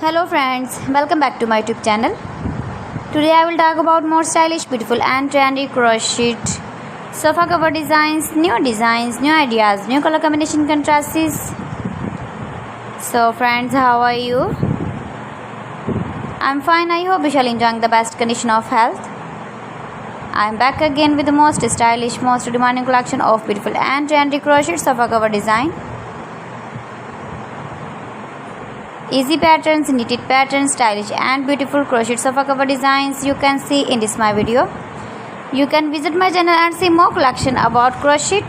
Hello friends, welcome back to my YouTube channel. Today I will talk about more stylish, beautiful and trendy crochet sofa cover designs, new ideas, new color combination contrasts. So friends, how are you? I'm fine. I hope you shall enjoy the best condition of health. I'm back again with the most stylish, most demanding collection of beautiful and trendy crochet sofa cover design. Easy patterns, knitted patterns, stylish and beautiful crochet sofa cover designs you can see in this my video. You can visit my channel and see more collection about crochet,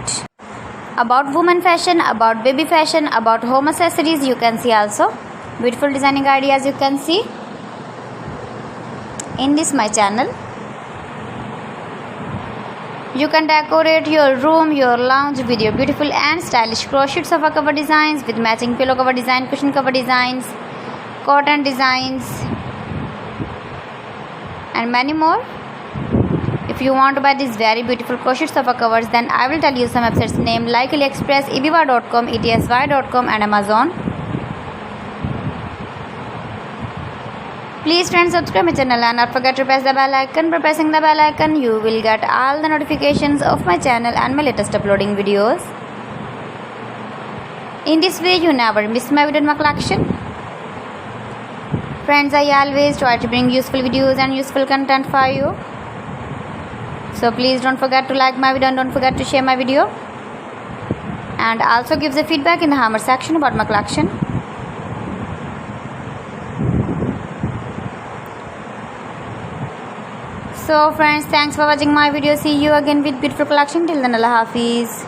about women fashion, about baby fashion, about home accessories. You can see also beautiful designing ideas you can see in this my channel. You can decorate your room, your lounge with your beautiful and stylish crochet sofa cover designs with matching pillow cover design, cushion cover designs, cotton designs and many more. If you want to buy these very beautiful crochet sofa covers, then I will tell you some websites name like AliExpress, ebiva.com, etsy.com and Amazon. Please friends, subscribe my channel and not forget to press the bell icon. By pressing the bell icon, you will get all the notifications of my channel and my latest uploading videos. In this way, you never miss my video in my collection. Friends, I always try to bring useful videos and useful content for you. So please don't forget to like my video and don't forget to share my video. And also give the feedback in the comment section about my collection. So friends, thanks for watching my video. See you again with beautiful collection. Till then, Allah Hafiz.